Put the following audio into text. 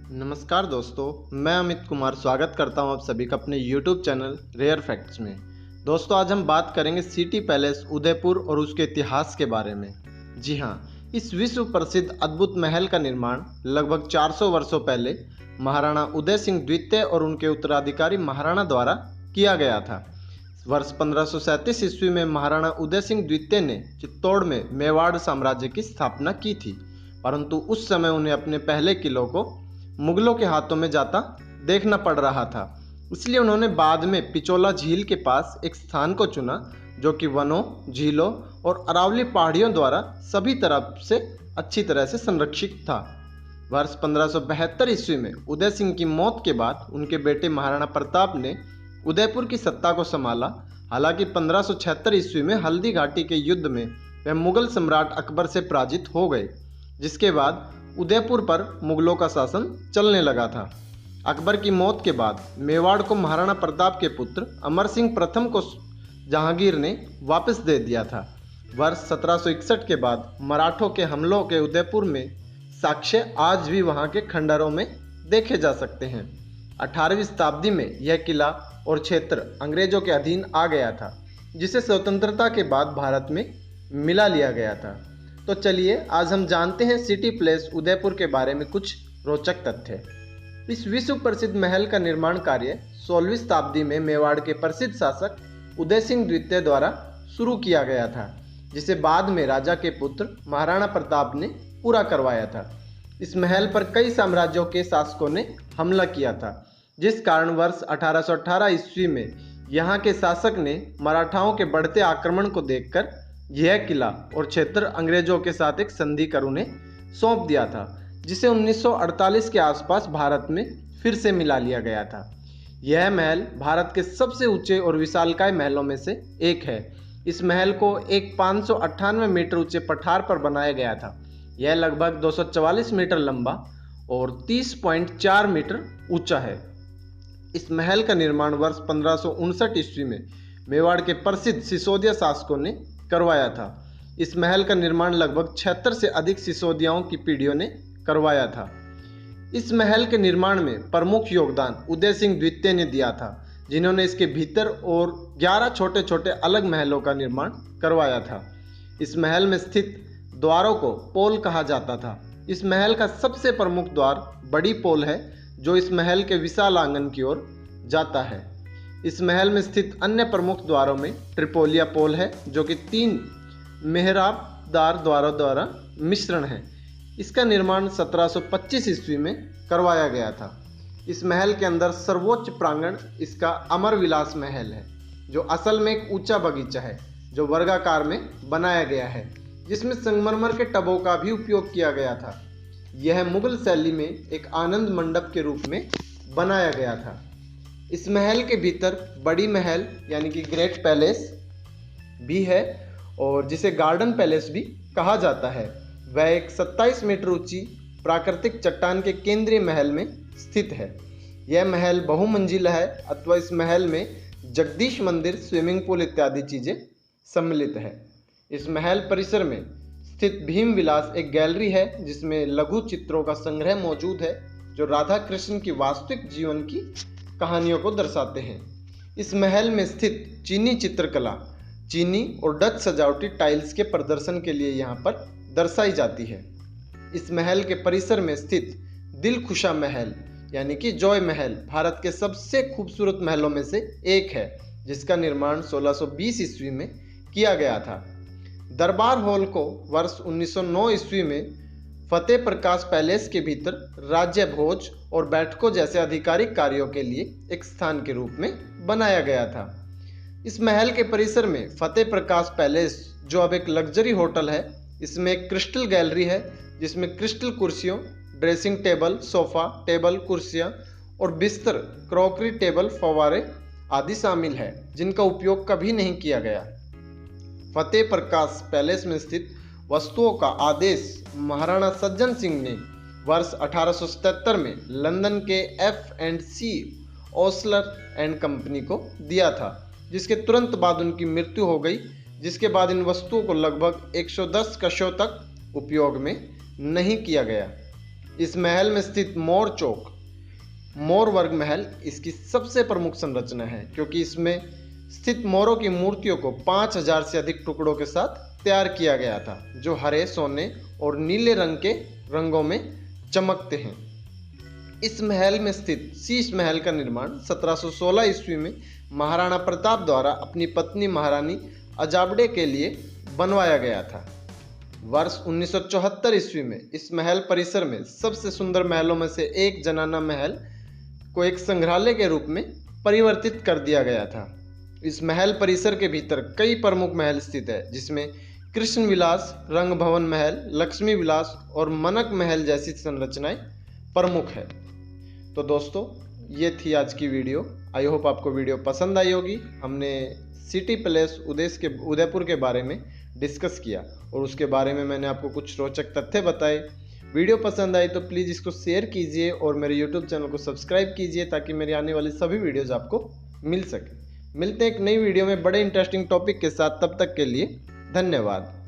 नमस्कार दोस्तों, मैं अमित कुमार स्वागत करता हूं आप सभी का अपने YouTube चैनल रेयर फैक्ट्स में। दोस्तों, आज हम बात करेंगे सिटी पैलेस उदयपुर और उसके इतिहास के बारे में। जी हां, इस विश्व प्रसिद्ध अद्भुत महल का निर्माण लगभग 400 वर्षों पहले महाराणा उदय सिंह द्वितीय और उनके उत्तराधिकारी महाराणा द्वारा किया गया था। वर्ष 1537 ईस्वी में महाराणा उदय सिंह द्वितीय ने चित्तौड़ में मेवाड़ साम्राज्य की स्थापना की थी, परंतु उस समय उन्हें अपने पहले किलों को मुगलों के हाथों में जाता देखना पड़ रहा था। इसलिए उन्होंने बाद में पिचोला झील के पास एक स्थान को चुना, जो कि वनों, झीलों और अरावली पहाड़ियों द्वारा सभी तरफ से अच्छी तरह से संरक्षित था। वर्ष 1572 ईस्वी में उदय सिंह की मौत के बाद उनके बेटे महाराणा प्रताप ने उदयपुर की सत्ता को संभाला। हालांकि 1576 ईस्वी में हल्दी घाटी के युद्ध में वह मुगल सम्राट अकबर से पराजित हो गए, जिसके बाद उदयपुर पर मुगलों का शासन चलने लगा था। अकबर की मौत के बाद मेवाड़ को महाराणा प्रताप के पुत्र अमर सिंह प्रथम को जहांगीर ने वापस दे दिया था। वर्ष 1761 के बाद मराठों के हमलों के उदयपुर में साक्ष्य आज भी वहां के खंडरों में देखे जा सकते हैं। 18वीं शताब्दी में यह किला और क्षेत्र अंग्रेजों के अधीन आ गया था, जिसे स्वतंत्रता के बाद भारत में मिला लिया गया था। तो चलिए आज हम जानते हैं सिटी पैलेस उदयपुर के बारे में कुछ रोचक तथ्य। इस विश्व प्रसिद्ध महल का निर्माण कार्य 16वीं शताब्दी में मेवाड़ के प्रसिद्ध शासक उदय सिंह द्वितीय द्वारा शुरू किया गया था, जिसे बाद में राजा के पुत्र महाराणा प्रताप ने पूरा करवाया था। इस महल पर कई साम्राज्यों के शासकों ने हमला किया था, जिस कारण वर्ष 1818 ईस्वी में यहाँ के शासक ने मराठाओं के बढ़ते आक्रमण को देखकर यह किला और क्षेत्र अंग्रेजों के साथ एक संधि कर उन्हें सौंप दिया था, जिसे 1948 के आसपास भारत में फिर से मिला लिया गया था। यह महल भारत के सबसे ऊंचे और विशालकाय महलों में से एक है। इस महल को एक 598 मीटर ऊंचे पठार पर बनाया गया था। यह लगभग 244 मीटर लंबा और 30.4 मीटर ऊंचा है। इस महल का निर्माण वर्ष 1559 ईस्वी में मेवाड़ के प्रसिद्ध सिसोदिया शासकों ने करवाया था। इस महल का निर्माण लगभग 76 से अधिक सिसोदियाओं की पीढ़ियों ने करवाया था। इस महल के निर्माण में प्रमुख योगदान उदय सिंह द्वितीय ने दिया था, जिन्होंने इसके भीतर और 11 छोटे छोटे अलग महलों का निर्माण करवाया था। इस महल में स्थित द्वारों को पोल कहा जाता था। इस महल का सबसे प्रमुख द्वार बड़ी पोल है, जो इस महल के विशाल आंगन की ओर जाता है। इस महल में स्थित अन्य प्रमुख द्वारों में ट्रिपोलिया पोल है, जो कि 3 मेहराबदार द्वारों द्वारा मिश्रण है। इसका निर्माण 1725 ईस्वी में करवाया गया था। इस महल के अंदर सर्वोच्च प्रांगण इसका अमर विलास महल है, जो असल में एक ऊंचा बगीचा है, जो वर्गाकार में बनाया गया है, जिसमें संगमरमर के टबों का भी उपयोग किया गया था। यह मुगल शैली में एक आनंद मंडप के रूप में बनाया गया था। इस महल के भीतर बड़ी महल यानी कि ग्रेट पैलेस भी है, और जिसे गार्डन पैलेस भी कहा जाता है। वह एक 27 मीटर ऊंची प्राकृतिक चट्टान के केंद्रीय महल में स्थित है। यह महल बहुमंजिला है, अथवा इस महल में जगदीश मंदिर, स्विमिंग पूल इत्यादि चीज़ें सम्मिलित है। इस महल परिसर में स्थित भीम विलास एक गैलरी है, जिसमें लघु चित्रों का संग्रह मौजूद है, जो राधा कृष्ण की वास्तविक जीवन की कहानियों को दर्शाते हैं। इस महल में स्थित चीनी चित्रकला चीनी और डच सजावटी टाइल्स के प्रदर्शन के लिए यहाँ पर दर्शाई जाती है। इस महल के परिसर में स्थित दिलखुशा महल यानी कि जॉय महल भारत के सबसे खूबसूरत महलों में से एक है, जिसका निर्माण 1620 ईस्वी में किया गया था। दरबार हॉल को वर्ष 1909 ईस्वी में फतेह प्रकाश पैलेस के भीतर राज्य भोज और बैठकों जैसे आधिकारिक कार्यों के लिए एक स्थान के रूप में बनाया गया था। इस महल के परिसर में फतेह प्रकाश पैलेस, जो अब एक लग्जरी होटल है, इसमें एक क्रिस्टल गैलरी है, जिसमें क्रिस्टल कुर्सियों, ड्रेसिंग टेबल, सोफा टेबल, कुर्सियां और बिस्तर, क्रॉकरी टेबल, फव्वारे आदि शामिल है, जिनका उपयोग कभी नहीं किया गया। फतेह प्रकाश पैलेस में स्थित वस्तुओं का आदेश महाराणा सज्जन सिंह ने वर्ष 1877 में लंदन के F&C ओसलर एंड कंपनी को दिया था, जिसके तुरंत बाद उनकी मृत्यु हो गई, जिसके बाद इन वस्तुओं को लगभग 110 वर्षों तक उपयोग में नहीं किया गया। इस महल में स्थित मोर चौक, मोर वर्ग महल इसकी सबसे प्रमुख संरचना है, क्योंकि इसमें स्थित मोरों की मूर्तियों को 5000 से अधिक टुकड़ों के साथ तैयार किया गया था, जो हरे, सोने और नीले रंग के रंगों में चमकते हैं। इस महल में स्थित शीश महल का निर्माण 1716 ईस्वी में महाराणा प्रताप द्वारा अपनी पत्नी महारानी अजाबड़े के लिए बनवाया गया था। वर्ष 1974 ईस्वी में इस महल परिसर में सबसे सुंदर महलों में से एक जनाना महल को एक संग्रहालय के रूप में परिवर्तित कर दिया गया था। इस महल परिसर के भीतर कई प्रमुख महल स्थित है, जिसमें कृष्ण विलास, रंग भवन महल, लक्ष्मी विलास और मनक महल जैसी संरचनाएं प्रमुख है। तो दोस्तों, ये थी आज की वीडियो। आई होप आपको वीडियो पसंद आई होगी। हमने सिटी पैलेस उदयपुर के बारे में डिस्कस किया और उसके बारे में मैंने आपको कुछ रोचक तथ्य बताए। वीडियो पसंद आई तो प्लीज़ इसको शेयर कीजिए और मेरे यूट्यूब चैनल को सब्सक्राइब कीजिए, ताकि मेरी आने वाली सभी वीडियोज़ आपको मिल सके। मिलते हैं एक नई वीडियो में बड़े इंटरेस्टिंग टॉपिक के साथ। तब तक के लिए धन्यवाद।